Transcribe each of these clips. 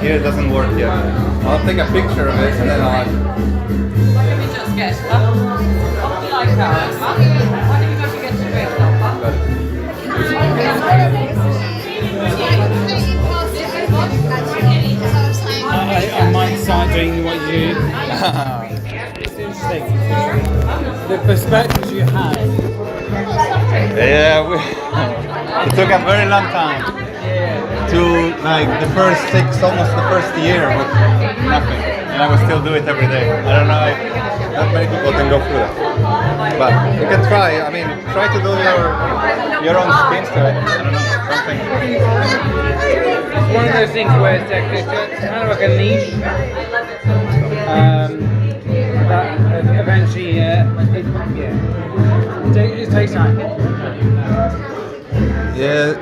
here it doesn't work yet. I'll take a picture of it and then I'll... Let me just get what do you like that? Why don't you go to get to bed? I might start doing what you do. It's interesting. The perspectives you have. Yeah, it took a very long time to like the first almost the first year with nothing, and I would still do it every day. I don't know if not many people can go through that, but you can try. I mean, try to do your own spins to it. I don't know, something. It's one of those things where it's kind of like a niche. That eventually, it takes time. Yeah.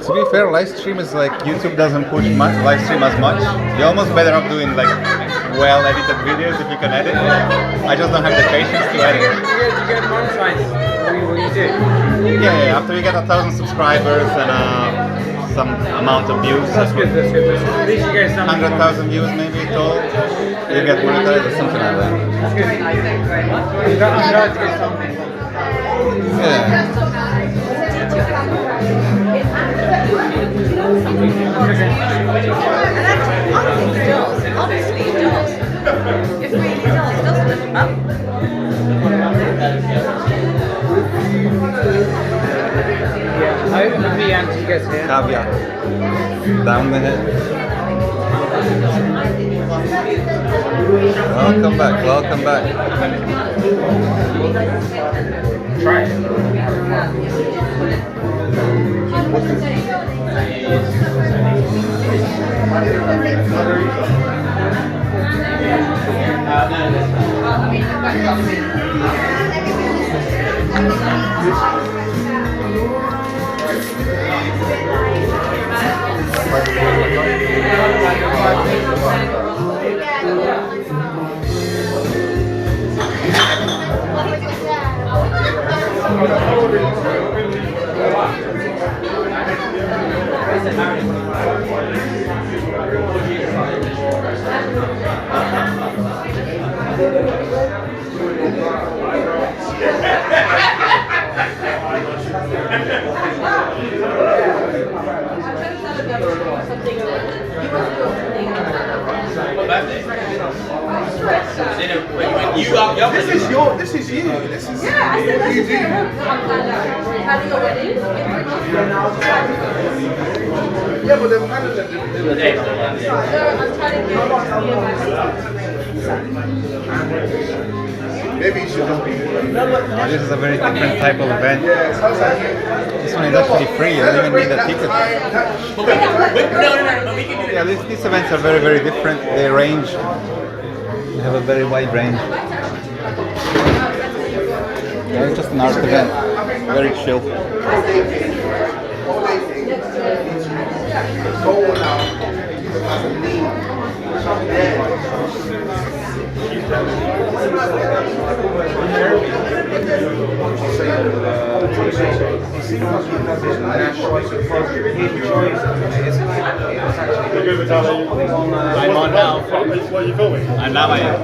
To be fair, live stream is like YouTube doesn't push live stream as much. You're almost better off doing like well edited videos if you can edit. I just don't have the patience to edit. You get monetized what you do. Yeah, after you get 1,000 subscribers and some amount of views. That's good. At least you get something. 100,000 views maybe total. You get monetized or something like that. That's good. I'm glad to get something. Yeah. Honestly, it does. It really does, doesn't it? Huh? Yeah, I hope the answer gets here. Caveat. Down the head. Welcome back, welcome back. Try it. This is you. Yeah, I said that's okay. Having a wedding? Yeah, but they're kind of the day. I'm trying to Maybe you should just be. This is a very different type of event. Yeah, it sounds like This one is actually free, you don't even need a ticket. Yeah, these events are very, very different. They range. They have a very wide range. Yeah, it's just an art event. Very chill. I'm on now. What are you filming? And now I am.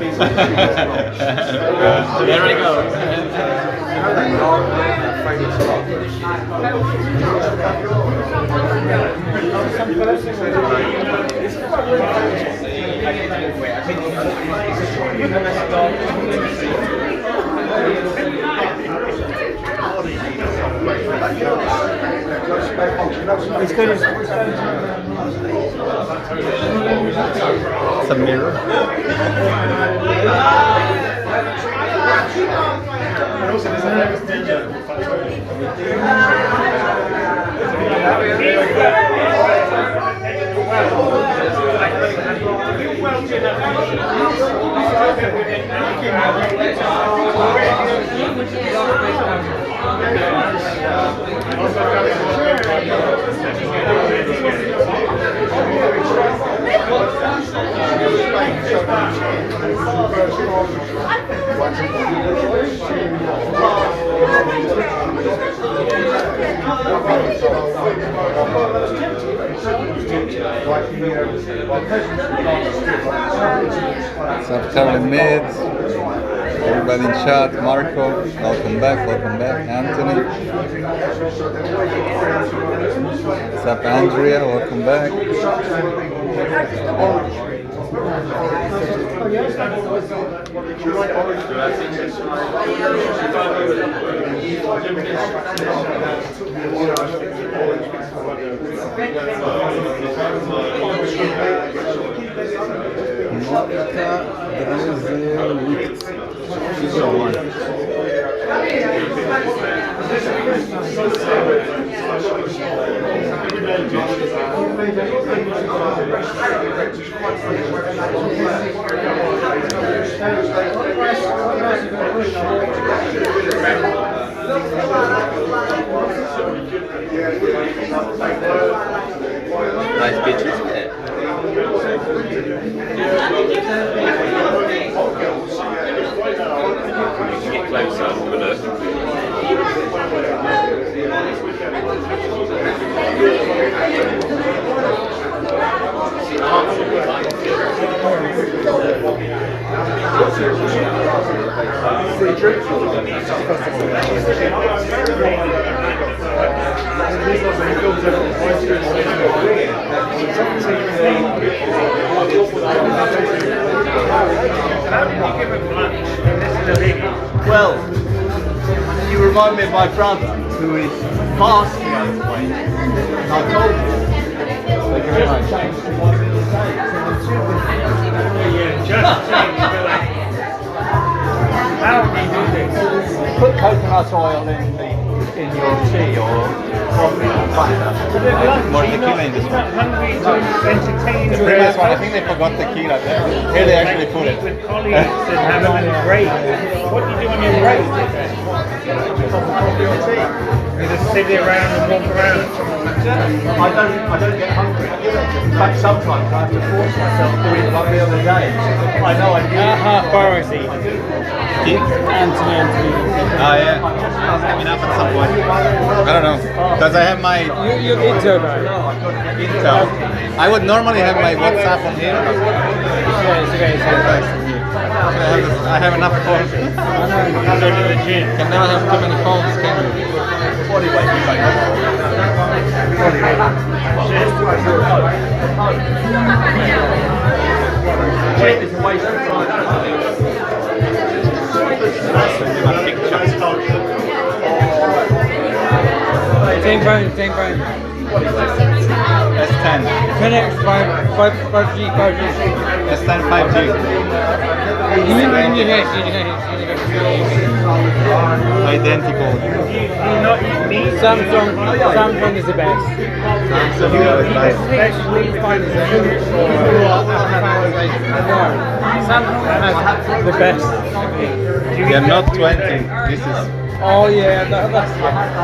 There I go. It's good. It's a mirror. What's up, Charlie Mids? Everybody in chat, Marco, welcome back, Anthony. What's up, Andrea, welcome back. Nice pictures. Get closer, have a look. Well, you remind me of my brother, who is vastly overweight. I told you. Thank you very much. How do you do this? Put coconut oil in your tea or coffee or butter. More tequila in this one. Hungry to entertain The previous one, I think they forgot tequila there. Here they actually put it. with colleagues and having a break. What do you do on your break? You just sit around and walk around. I don't get hungry. In fact, sometimes I have to force myself to eat like the other day. I know I do. Pharisee. Anthony. Oh yeah, coming up at some point. I don't know, because I have my You're introvert. Intel. I would normally have my WhatsApp on here. But I have enough phones. Go to the gym. Can never have too many phones, can you? What do you wait? Wait, it's a waste of time. Same phone. S10. 10x 5G. S10 5G. Identical. Samsung is the best. Samsung is nice. Especially finance. Samsung has the best. They're not 20. This is Oh yeah, that's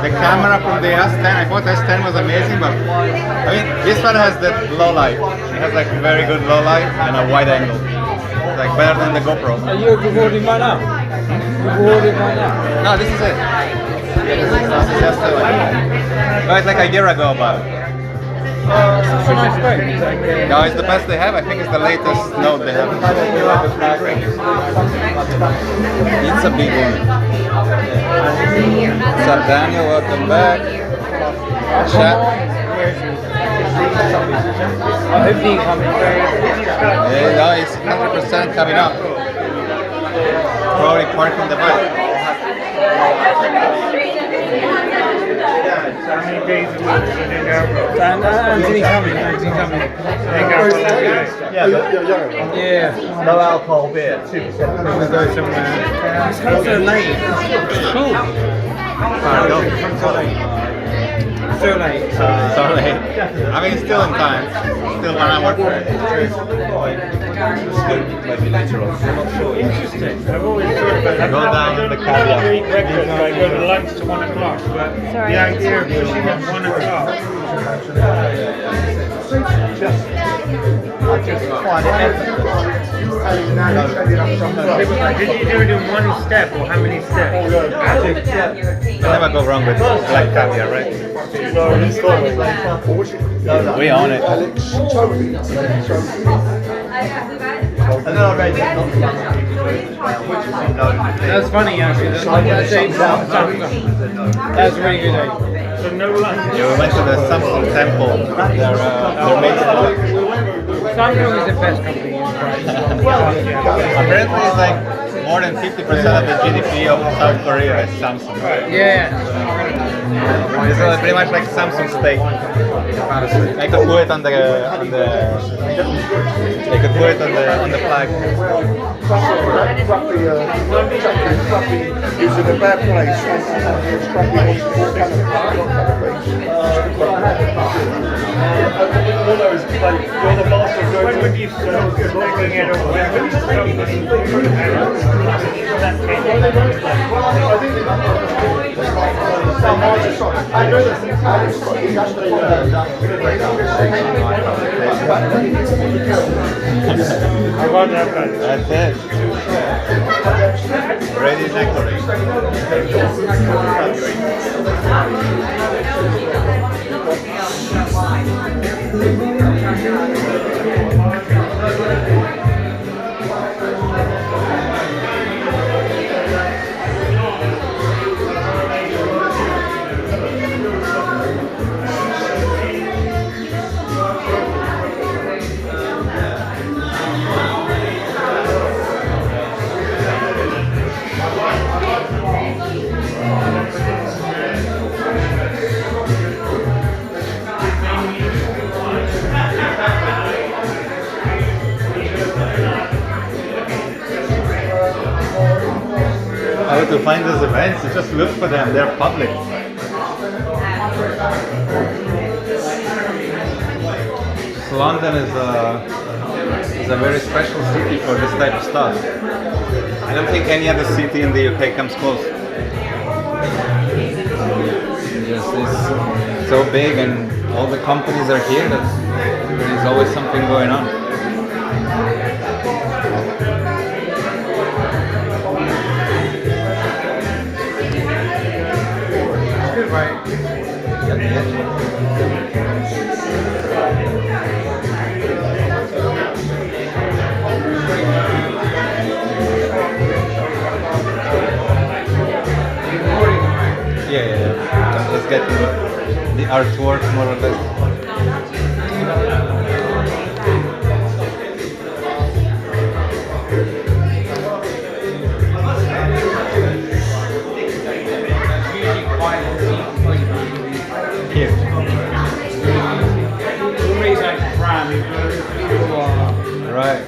the camera from the S10. I thought S10 was amazing, but I mean this one has the low light. It has like very good low light and a wide angle. It's like better than the GoPro. Are you recording right now? Recording right now? No, this is it. This is just like a year ago, but It's a nice phone. no, it's the best they have. I think it's the latest Note they have. It's a big one. What's up, Daniel? Welcome back. Chat. Hopefully coming very. Yeah, no, it's 100% coming up. Probably parking the bike. How many days a week you do GoPro? Anthony coming. Yeah. No alcohol beer, 2%. We'll go somewhere. It's not so late. Cool. So late. Sorry. I mean, it's still in time. Still 1 hour for it. Interesting. I've always thought about that. Go down I don't the really caveat. eat breakfast, but I go to lunch to 1 o'clock. But the idea of pushing at 1 o'clock. I just find it Did you do it in one step or how many steps? You never go wrong with black caviar, right? We own it. And then I read that That's funny actually. That's really good. Yeah, we went to the Samsung temple. They're made Samsung is the best company in price. apparently it's like more than 50% of the GDP of South Korea is Samsung. Yeah. It's pretty much like Samsung steak. They could put it on the they could put it on the flag. Using a bad place. When would you start looking at it? That's it. Ready next. How to find those events? You just look for them, they're public. London is a very special city for this type of stuff. I don't think any other city in the UK comes close. It's so big and all the companies are here that there's always something going on. Yeah. Let's get the artwork more or less. Here. Right.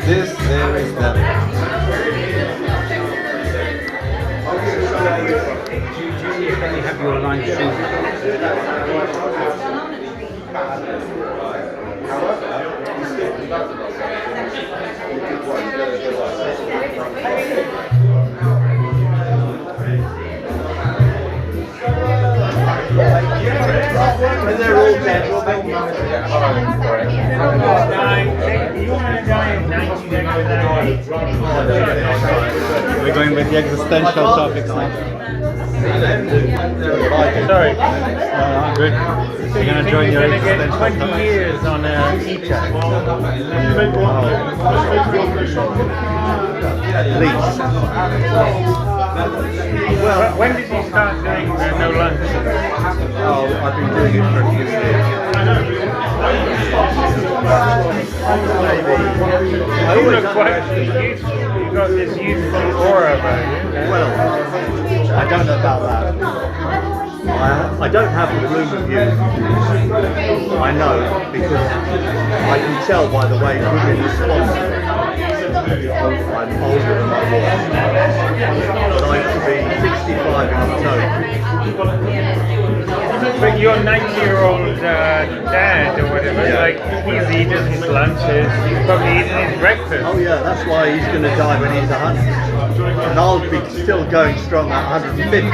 There is that. You have your line shoes. when they're all dead, We're going with the existential topics now. Sorry. Good. You're gonna join your You're gonna get existential 20 topics. years on e-chat. least. Well, when did you start doing no lunch? Oh, I've been doing it for a few years. You look quite youthful. You've got this youthful aura about you. Well, I don't know about that. I don't have the bloom of youth. I know because I can tell by the way women respond to me. I'm older than I was. But I could be 65 in October. But your 90-year-old dad or whatever, like he's eating his lunches, he's probably eating his breakfast. Oh yeah, that's why he's going to die when he's 100. And I'll be still going strong at 150.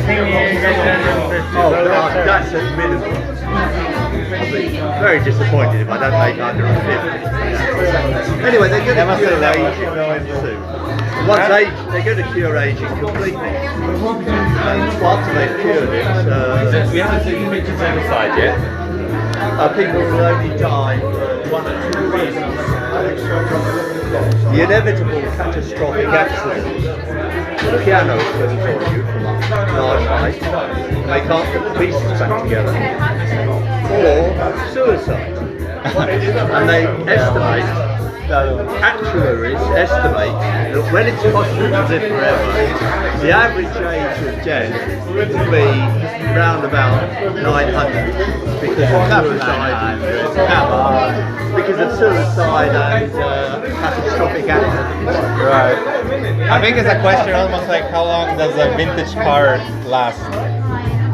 think you get 250? Oh, Well, that's that's at minimum. I'll be very disappointed if I don't make under a 50. Anyway, they're going to cure aging soon. Once they're going to cure aging completely. And after they've cured it, We haven't seen the pictures inside yet. people will only die for 1 or 2 reasons. The inevitable catastrophic accident. The piano falls on you from a large height. They can't put the pieces back together. Or suicide. And they estimate, actuaries estimate that when it's possible to live forever, the average age of death will be round about 900 because of suicide and catastrophic accidents. Right. I think it's a question almost like how long does a vintage car last?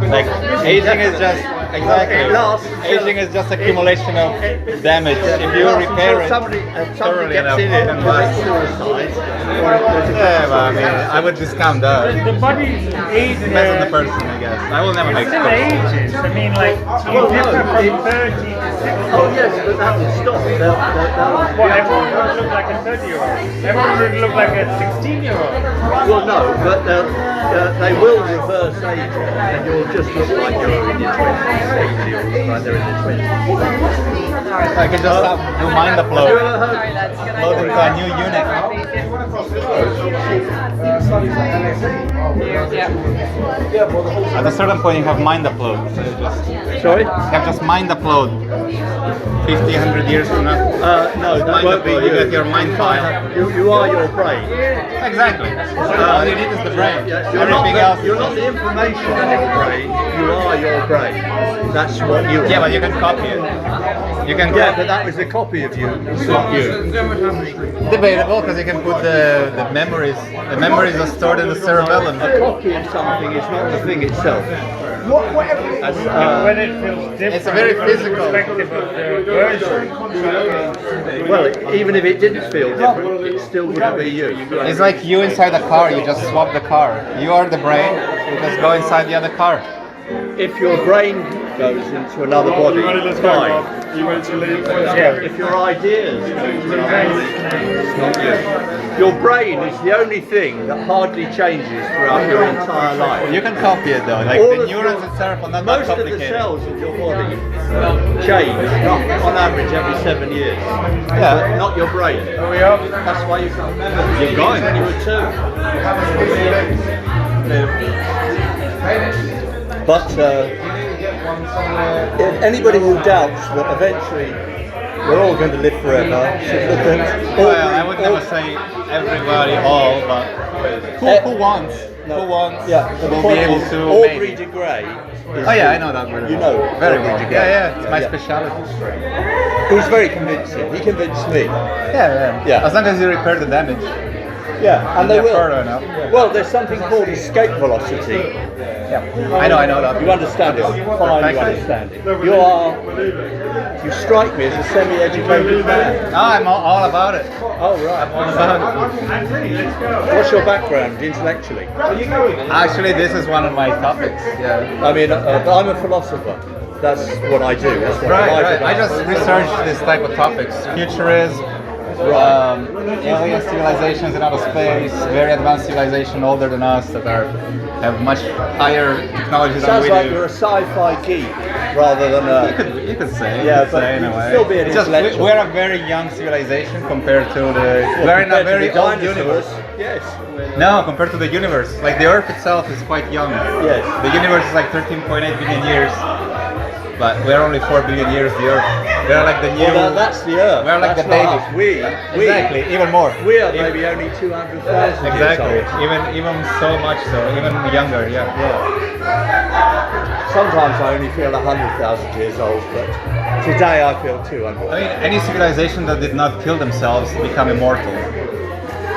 Like aging is just It lasts. aging is just accumulation of damage. If you repair it somebody thoroughly gets enough, in it it and can last. commits suicide, or if there's a Yeah, but I mean, I would discount that. The body's age Depends on the person, I guess. I will never make still stuff. ages. I mean, like, you Well, no, differ from it's- 30 to 60. Oh yes, but that will stop. Well, everyone would look like a 30-year-old. Everyone would look like a 16-year-old. Well, no, but they will reverse aging, and you'll just look like you're in your 20s. Like they're in their 20s. I could just do mind Have you upload. ever heard? Load into a new unit. Yeah. At a certain point, you have mind upload. So you just Sorry? have just mind upload. 50, 100 years from now. No, that Mind won't be upload, you get your mind file. You are your brain. Exactly. All you need is the brain. Yeah, Everything else. You're not the information in your brain. You are your brain. That's what you are. Yeah, but you can copy it. You can. Yeah, but that was a copy of you. It's not you. Debatable, because you can put the memories. The memories are stored in the cerebellum. A copy of something is not the thing itself. As, When it feels different, It's very from the physical. perspective of the version. well, even if it didn't feel different, it still wouldn't be you. It's like you inside a car. You just swap the car. You are the brain. You just go inside the other car. If your brain goes into another body, it's fine. You ready to leave? Yeah, if your ideas go into another body, it's not you. Your brain is the only thing that hardly changes throughout your entire life. You can copy it though. Like All the of neurons your- itself are not that Most of the complicated. cells of your body change, on average, every 7 years. Yeah. But not your brain. Are we up? That's why you can't remember. You're going. When you were 2. But anybody who doubts that eventually we're all going to live forever should look at. Well, I would never say everybody all, but who wants? No. Who wants? Yeah, but the will point be able is, to Aubrey maybe. de Grey. Oh yeah, I know that really You well. know Very Aubrey well. de Yeah, Grey. yeah, it's my Yeah. specialty. Who's very convincing. He convinced me. Yeah. Yeah. As long as you repair the damage. Yeah, and they Yeah, will. further enough. Well, there's something called escape velocity. Yeah. I know that. You understand it. Fine, you Perfectly. understand it. You strike me as a semi-educated man. I'm all about it. Oh, right. All about it. What's your background intellectually? Actually, this is one of my topics. Yeah. I mean, I'm a philosopher. That's what I do. That's what I write Right. about. I just research this type of topics. Futurism, alien civilizations in outer space, very advanced civilization older than us that have much higher technology than Sounds we like do. you're a sci-fi geek rather than a. You could say. Yeah, you could but say in you a can way. still be an It's just intellectual. we're a very young civilization compared to the. We're in a Compared to very the old dinosaurs, universe. Yes. No, compared to the universe. Like the Earth itself is quite young. Yes. The universe is like 13.8 billion years. But we're only 4 billion years the Earth. We're like the new. Well, that's the Earth. We're like That's the baby. not us. We. Exactly, even more. We are Even- maybe only 200,000 Exactly. years old. Even so much so. Even younger. Yeah. Sometimes I only feel 100,000 years old, but today I feel 200. I mean, any civilization that did not kill themselves become immortal.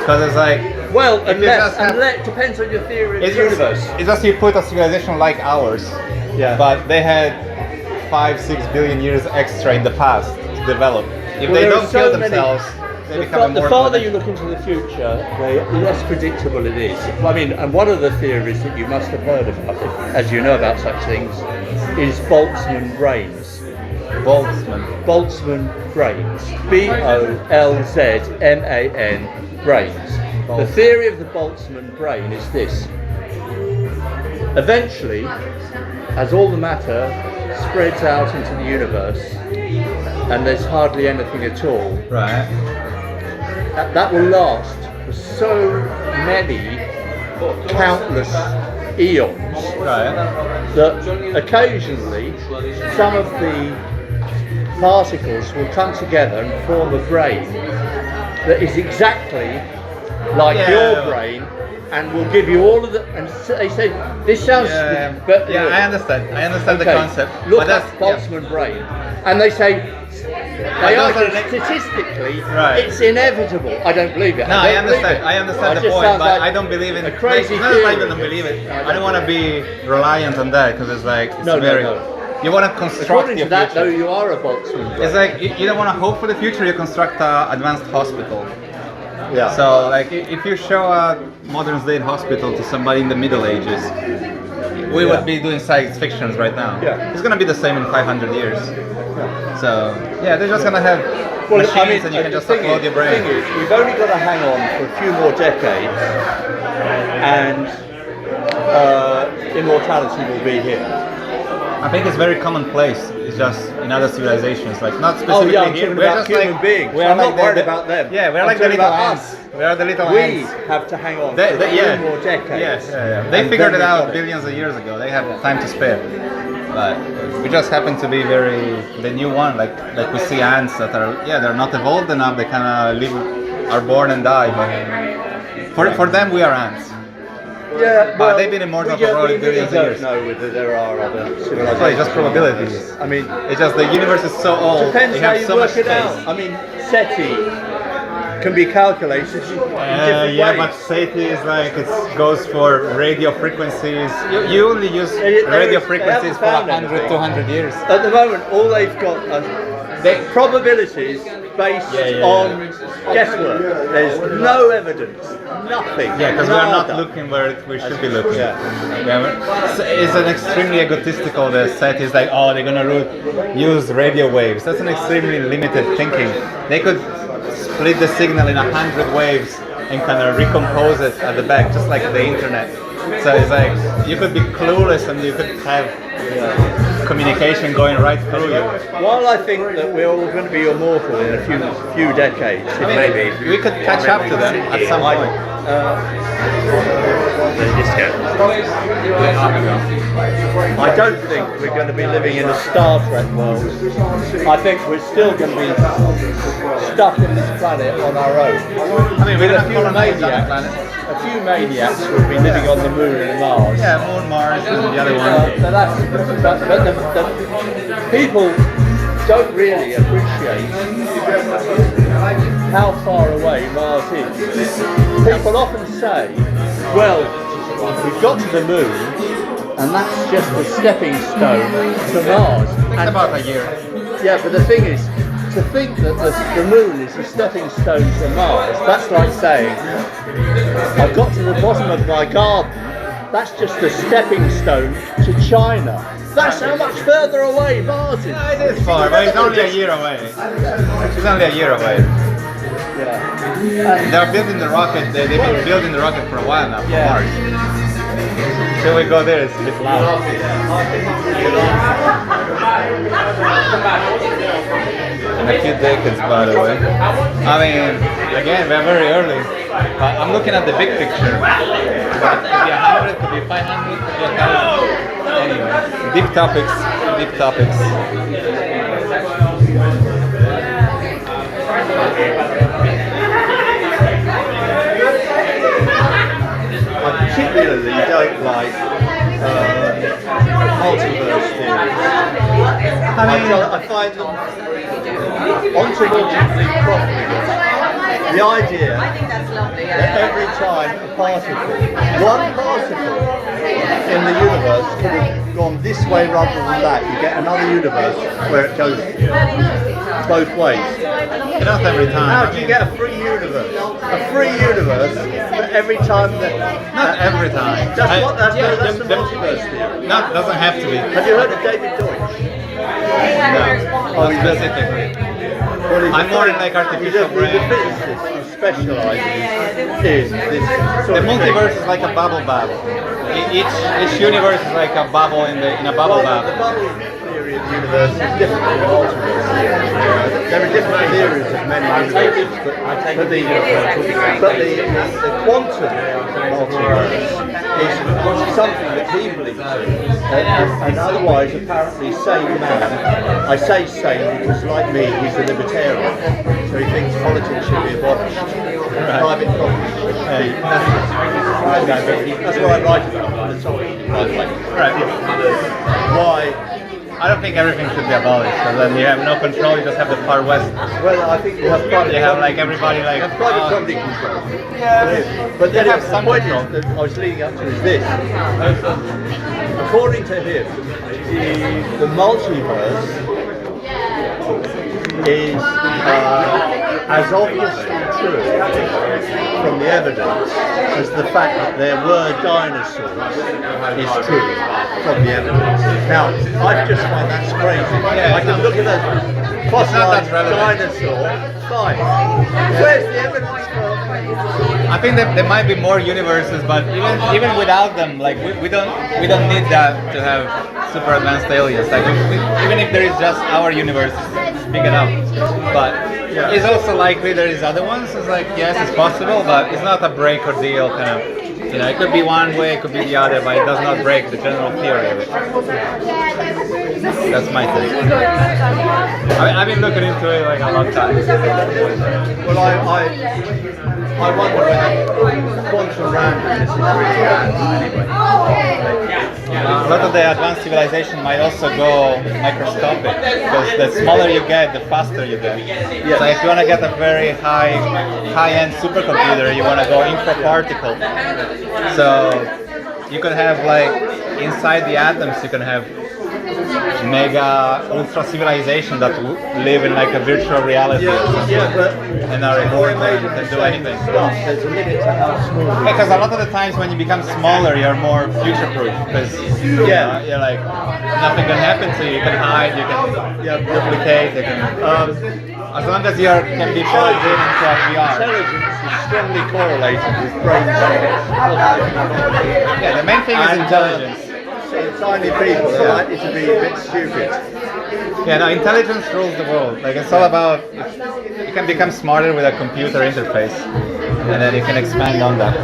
Because it's like. Well, If you just have- unless it depends on your theory of It's the just, universe. it's just you put a civilization like ours, Yeah. but they had 5-6 billion years extra in the past to develop. If Well, they there are don't so kill many- themselves, they become the more. farther you look into the future, the less predictable it is. I mean, and one of the theories that you must have heard about, as you know about such things, is Boltzmann brains. Boltzmann brains. Bolzmann brains. The theory of the Boltzmann brain is this. Eventually, as all the matter spreads out into the universe, and there's hardly anything at all, Right. that will last for so many countless eons Right. that occasionally some of the particles will come together and form a brain that is exactly like Yeah. your brain and will give you all of the, and they say this sounds but yeah, look, I understand the okay, concept. look but at that's Boltzmann brain and they say they those argue are the- statistically Right. it's inevitable. I don't believe it. No, I I don't believe understand. it. I understand It the just point, sounds but like I don't believe in a crazy Not that I theory. even don't believe it. I don't want to be reliant on that because it's like it's No, very. no. You want to construct According your to that, future. though, you are a Boltzmann brain. It's like you don't want to hope for the future. You construct an advanced hospital. Yeah. So, like, if you show a modern day hospital to somebody in the Middle Ages, we would be doing science fictions right now. Yeah. It's gonna be the same in 500 years. So, yeah, they're just gonna have machines and you can just upload your The brain. thing is, we've only got to hang on for a few more decades, and immortality will be here. I think it's very commonplace. It's just in other civilizations, like not Oh specifically yeah, I'm here. talking We're about just human like beings. we are I'm like not worried the- about them. Yeah, we're I'm like the talking little about ants. us. We are the little We ants. have to hang on They, for a they, few yeah. more decades. Yes, They And figured then it we've out got billions of years ago. They have time to spare. But we just happen to be the new one. Like we see ants that are they're not evolved enough. They kind of live, are born and die. But for them, we are ants. Yeah, But they've been immortal for probably billions of years. No, whether there are other civilizations. So it's just probabilities. I mean, It's just the universe is so old. depends we how have you so work much it space. out. I mean, SETI can be calculated in different Yeah, ways. but SETI is like it goes for radio frequencies. You only use They radio haven't frequencies for found 100, anything. 200 years. At the moment, all they've got are probabilities based on guesswork. There's no evidence, nothing. Yeah, because we're not nada. looking where we should be looking. Yeah. It's an extremely egotistical. The set is like, oh, they're gonna use radio waves. That's an extremely limited thinking. They could split the signal in 100 waves and kind of recompose it at the back, just like the internet. So it's like you could be clueless and you could have communication going right through you. While I think that we're all going to be immortal in a few decades, I mean, we could catch up to them at some point. I don't think we're going to be living in a Star Trek world. I think we're still going to be stuck in this planet on our own. I mean, we're With not colonizing other planets. a few maniacs will be living on the moon and Mars. Yeah, Moon, Mars, and the other one. But the people don't really appreciate how far away Mars is. People often say, well, we've got to the moon and that's just a stepping stone to Mars. It's about a year. Yeah, but the thing is, to think that the moon is a stepping stone to Mars, that's like saying, I've got to the bottom of my garden, that's just a stepping stone to China. That's how much further away Mars is. It is far, but it's only a year away. It's only a year away. Yeah. They're building the rocket, they've been building the rocket for a while now, for Yeah. Mars. Till we go there, it's a bit loud. In a few decades, by the way. I mean, again, we're very early. But I'm looking at the big picture. It could be 100, could be 500, could be 1,000. Anyway, deep topics, deep topics. I particularly don't like multiverse theories. I find them ontologically profligate. The idea I think that's lovely. that every time a particle, one particle in the universe could have gone this way rather than that, you get another universe where it goes. Very interesting. both ways. Not every time. How do you get a free universe? A free universe for every time that... Not every time. That's the multiverse theory. No, it doesn't have to be. Have you heard of David Deutsch? No, not specifically. Well, he's I'm more in like artificial he's a brain. physicist who specialises in this sort The of multiverse thing. is like a bubble bath. Each universe is like a bubble in a bubble Well, the bath. bubble theory of the universe is different from the multiverse theory. There are different theories of many universes, but the quantum multiverse is something that he believes in. And otherwise, apparently, sane man. I say sane because, like me, he's a libertarian, so he thinks politics should be abolished. Private property should be That's what I write about. That's all, by the way. Right. Why? I don't think everything should be abolished, because then you have no control, you just have the far west. Well, I think you have private You have property. like everybody like... You have private property control. Yeah, But then you have the some point control. is that I was leading up to is this. According to him, the multiverse is as obviously true from the evidence as the fact that there were dinosaurs is true from the evidence. Now, I just find that's crazy. Yeah, I can look at a not fossilized that relevant. dinosaur, fine. Where's the evidence for? I think that there might be more universes, but even without them, like we don't need that to have super advanced aliens. Like even if there is just our universe, it's big enough. But it's also likely there is other ones. It's like yes, it's possible, but it's not a break or deal kind of. You know, it could be one way, it could be the other, but it does not break the general theory of it. That's my take. I've been looking into it like a long time. Well, I wonder whether quantum randomness is really random anyway. A lot of the advanced civilization might also go microscopic, because the smaller you get, the faster you get. So if you want to get a very high-end supercomputer, you want to go infraparticle. So you could have like inside the atoms, you can have mega ultra civilization that live in like a virtual reality and are immortal and can do anything. There's a limit to how small. Because a lot of the times when you become smaller, you're more future-proof. Because you're like nothing can happen to you. You can hide, you can duplicate, you can. As long as you can be plugged in into a VR. Intelligence is strongly correlated with brain size. Yeah, the main thing is intelligence. Tiny people are likely to be a bit stupid. Yeah, no, intelligence rules the world. Like it's all about you can become smarter with a computer interface, and then you can expand on that.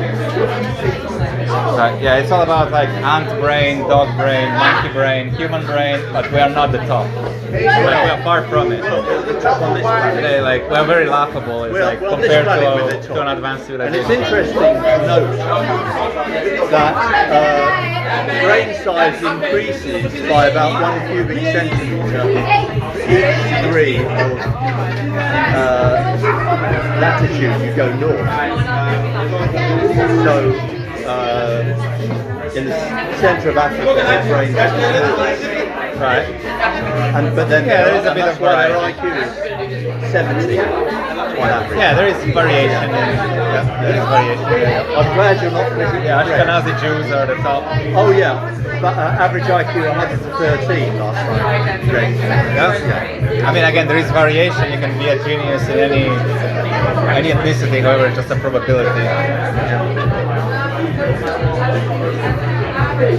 Yeah, it's all about like ant brain, dog brain, monkey brain, human brain, but we are not the top. Like, we are far from it. The top on this planet. Like we're very laughable. It's like Well, this compared planet with the to an top. advanced And it's civilization. interesting to note that brain size increases by about 1 cubic centimetre each degree of latitude you go north. So in the centre of Africa, the brain is right, but then there is a bit that's of why their variety. IQ is 70 on average. Yeah, there is variation. There is variation. I'm glad you're not missing. Yeah, Ashkenazi Jews are the top. Oh yeah, but average IQ 113 last time. Great. Yeah. I mean, again, there is variation. You can be a genius in any ethnicity. However, it's just a probability.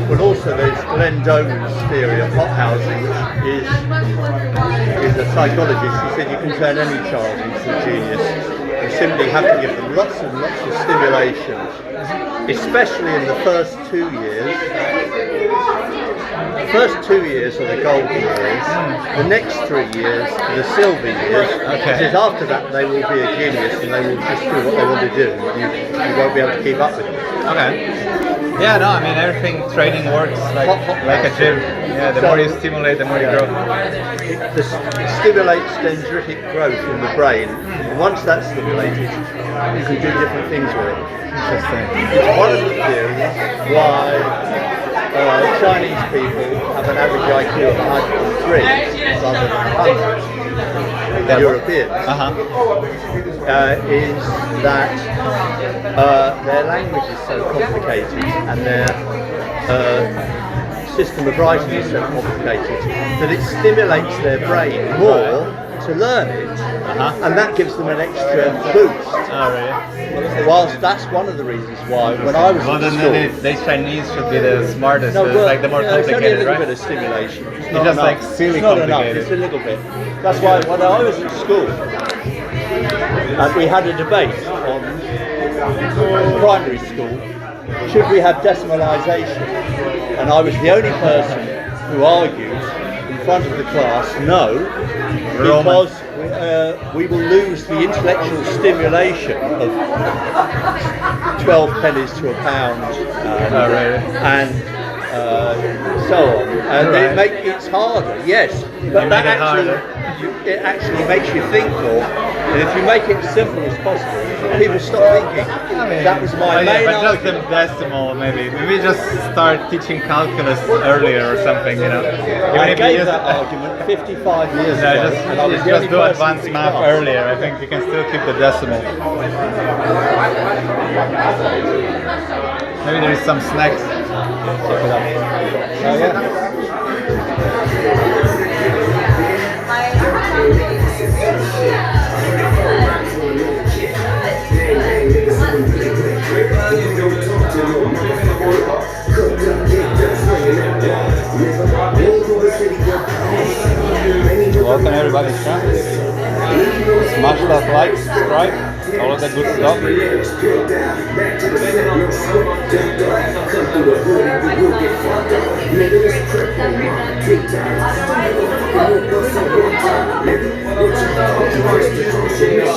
But also there's Glenn Doman's theory of hothousing, which is a psychologist. He said you can turn any child into a genius. You simply have to give them lots and lots of stimulation, especially in the first 2 years. The first 2 years are the golden years. The next 3 years are the silver years. Okay. He says after that they will be a genius and they will just do what they want to do. You won't be able to keep up with them. Okay. Yeah, no, I mean, everything training works like a gym. Yeah, the more you stimulate, the more you grow. It stimulates dendritic growth in the brain. And once that's stimulated, you can do different things with it. Interesting. It's one of the theories why Chinese people have an average IQ of 103 rather than 100. Europeans, is that their language is so complicated and their system of writing is so complicated that it stimulates their brain more to learn it, and that gives them an extra boost. Oh, really? Whilst that's one of the reasons why when I was Well, at then school, the Chinese should be the smartest, no, well, like the more it's only a complicated, little right? bit of stimulation. It's It's not just enough. like silly It's not enough. complicated. It's a little bit. That's why when I was at school, and we had a debate on primary school, should we have decimalisation? And I was the only person who argued in front of the class, no, because we will lose the intellectual stimulation of 12 pennies to a pound and so on. And it's harder, yes, but that it actually makes you think more. And if you make it as simple as possible, people stop thinking. That was my main but just the argument. decimal, maybe just start teaching calculus earlier or something, you know. I if gave you that argument 55 years Yeah, ago, and I was the only just do person advanced in math class. earlier. I think you can still keep the decimal. Maybe there is some snacks. Oh yeah. Welcome everybody. Smash that like, subscribe, all of the good stuff.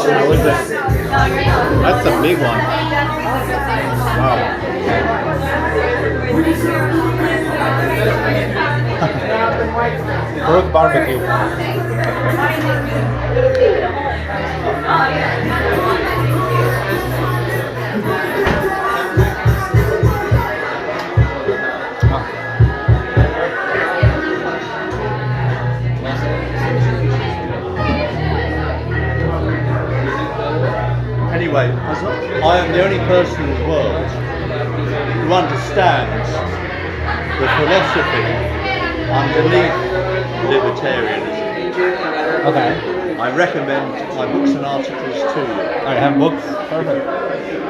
How is it? That's a big one. Wow. Fruit barbecue. Anyway, I am the only person in the world who understands the philosophy underneath libertarianism. Okay. I recommend my books and articles to you. I have books. Perfect.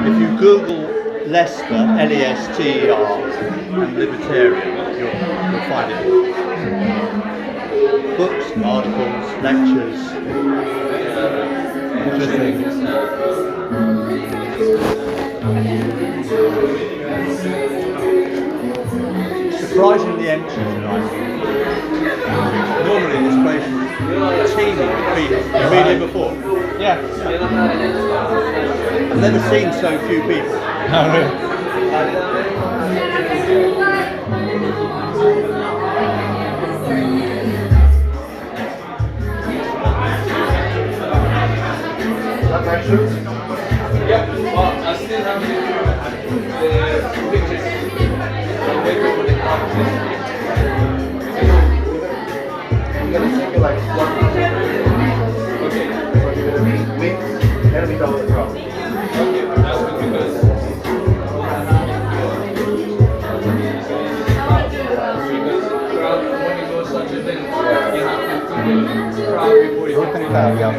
If you Google Lester, L-E-S-T-E-R, and libertarian, you'll find it. Books, articles, lectures. Interesting. Surprisingly empty tonight. Normally this place is teeming with people. You've been here before? Yeah. I've never seen so few people. Oh, really? Yeah, well, I still have the pictures. I'm waiting for the competition. I'm gonna take it like one. Okay. So you're gonna be wait and be done with the crowd. Okay, that's good because crowd when it goes such a thing, you have to do the crowd before you Open tab, yeah.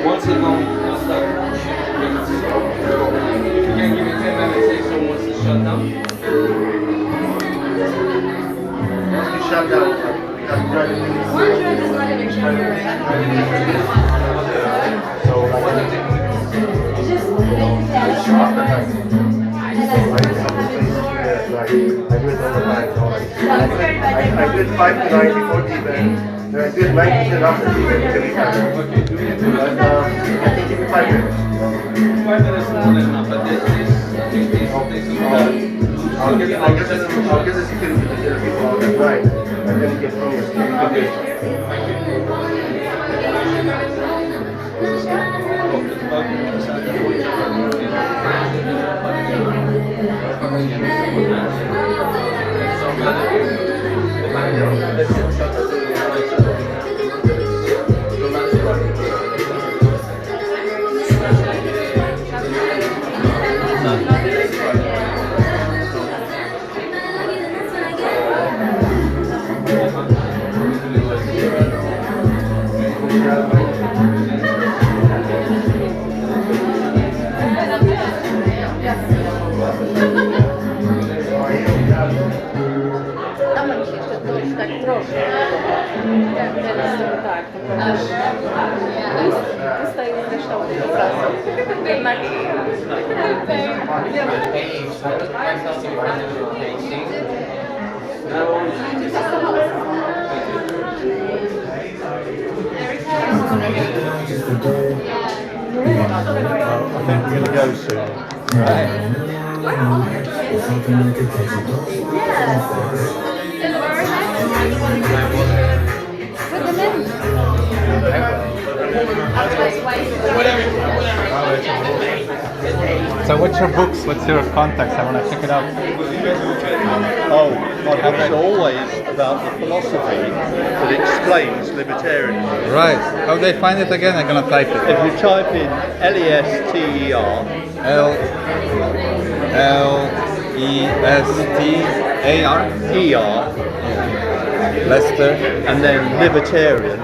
Once it goes, start. If you can give it 10 minutes, say someone wants to shut down. Once we shut down, we have I did 5 to 9 before the event, and I did 9% after the event every time. Okay, do it. And I can give you 5 minutes. 5 minutes is more than enough, but this I'll get the security to the people out at night, and then get from your okay. Tak troszkę. Teraz to tak, zostaje zresztą obrazem. Jednak... I think we're going to go soon. So what's your books? What's your contacts? I want to check it out. Oh, my books are always about the philosophy that explains libertarianism. Right. How do they find it again? I'm gonna type it. If you type in L-E-S-T-E-R, L-E-S-T-A-R E-R, Lester. and then libertarian,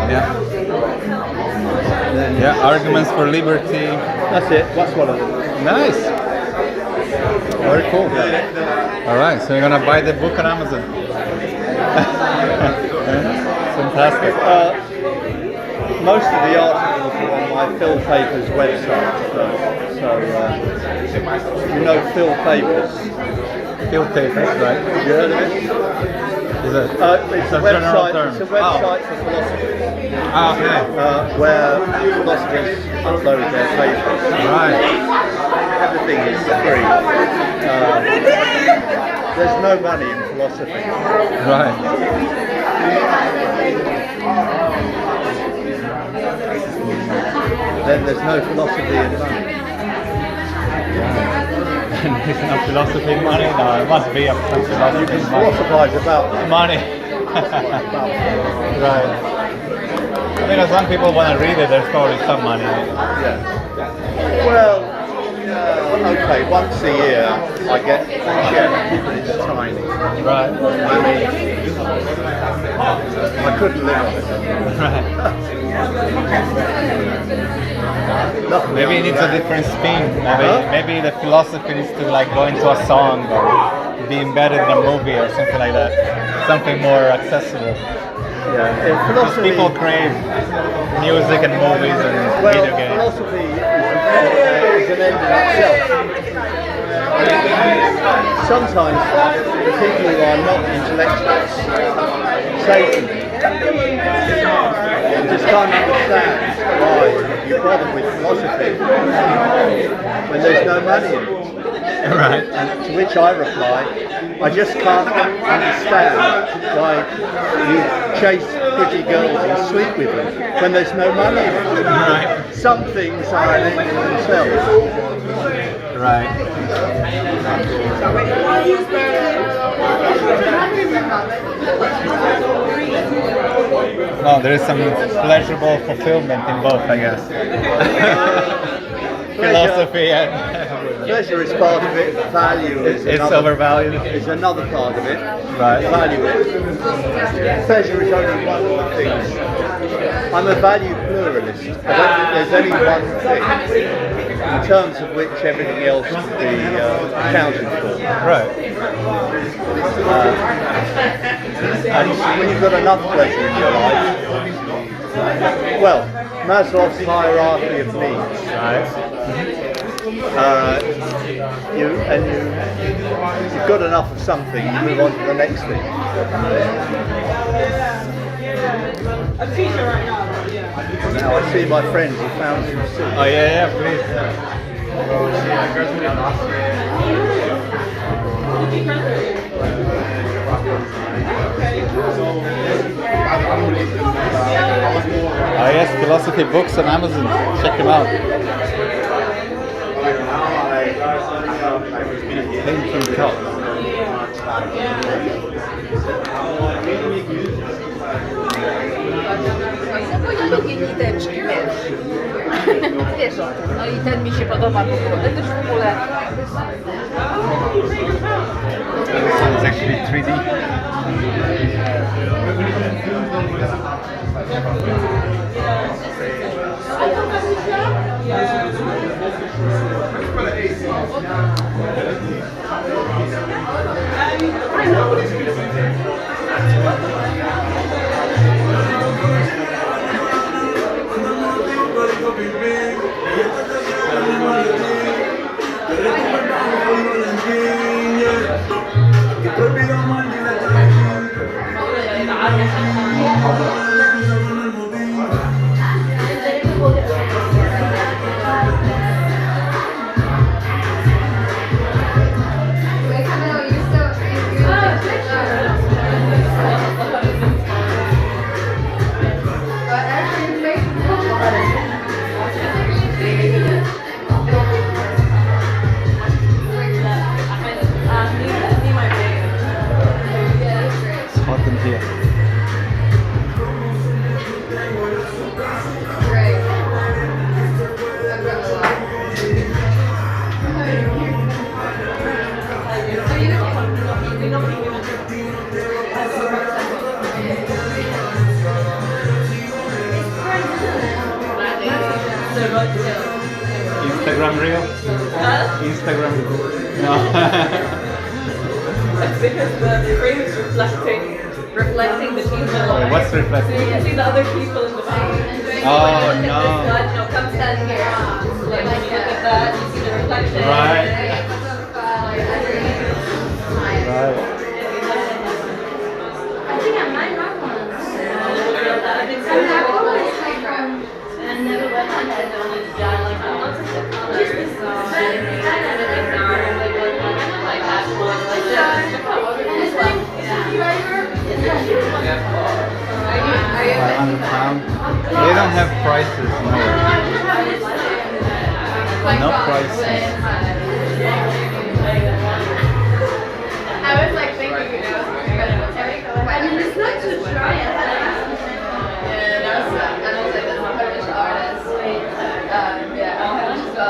Yeah. then Yeah. Arguments for Liberty. that's it, that's one of them. Nice. Very cool. All right. So you're gonna buy the book on Amazon. Fantastic. Most of the articles are on my Phil Papers website, you know Phil Papers. Field papers, right? You heard of it? Is it? It's a general website. term. It's a website for philosophy, Okay. where philosophers upload their papers. Right. Everything is free. There's no money in philosophy. Right. Then there's no philosophy in money. There's no philosophy in money? No, it must be some philosophy You can in money. philosophize about Money. Right. I mean, as some people want to read it, there's probably some money in it. Yeah. Well, okay, once a year I get a check, but it's tiny. Right. I mean, I couldn't live on it. Right. Nothing Maybe it needs a different spin. Maybe the philosophy needs to like go into a song or be embedded in a movie or something like that. Something more accessible. Yeah, Because philosophy. people crave music and movies and video games. Philosophy is an end in itself. Sometimes people who are not intellectuals say to me, I just can't understand why you bother with philosophy when there's no money in it. Right. And to which I reply, I just can't understand why you chase pretty girls and sleep with them when there's no money in it. Right. Some things are an end in themselves. Right. Well, there is some pleasurable fulfillment in both, I guess. Philosophy and Pleasure is part of it, value is it's another, overvalued. is another part of it. Right. Value it. Pleasure is only one of the things. I'm a value pluralist. I don't think there's any one thing in terms of which everything else would be accounted for. Right. And when you've got enough pleasure in your life, well, Maslow's hierarchy of needs, right? You've got enough of something, you move on to the next thing. Now I see my friends have found some soup. Oh yeah, please. Oh yes, philosophy books on Amazon. Check them out. painting cup. No ja lubię niteczki, wiesz. Wiesz o tym. No i ten mi się podoba w ogóle. Ten też w ogóle. This one is actually 3D. It's hot in here. Instagram reel? Instagram reel? No. It's because the frame is reflecting the people. Wait, what's So reflecting? you can see the other people in the frame. Oh, When you look no. at this one, come stand here. Like when you look at that, you see the reflection. Right. Right. I think I might have one. I think so. I've always had one. And never went on it. Just this like that one, like this. £500. They don't have prices, no. No prices. I was like thinking, you know, I mean, it's not to try it. And I was like, this Polish artist. Yeah, I'll just go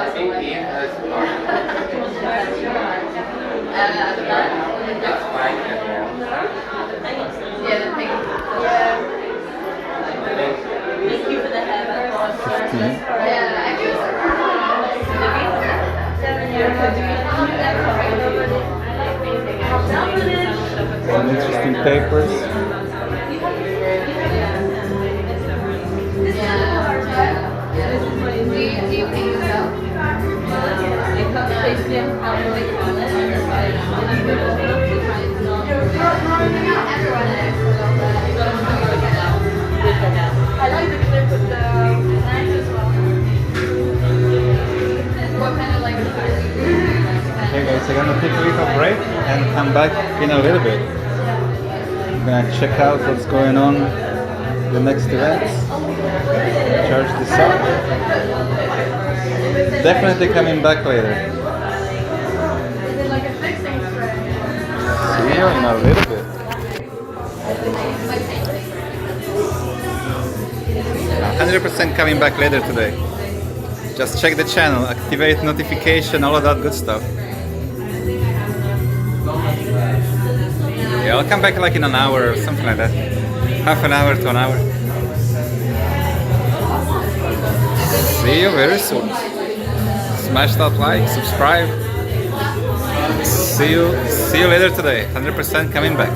yeah, the pink. Thank you for the head. 15. Yeah, I guess. Some interesting papers. Do you think so? I like the clip with the knife as well. What kind of like Okay guys, I'm gonna take a little break and come back in a little bit. I'm gonna check out what's going on the next events. Charge this up. Definitely coming back later. Is it like a fixing spray? See you in a little bit. 100% coming back later today. Just check the channel, activate notification, all of that good stuff. Yeah, I'll come back like in an hour or something like that. Half an hour to an hour. See you very soon. Smash that like, subscribe. See you later today. 100% coming back.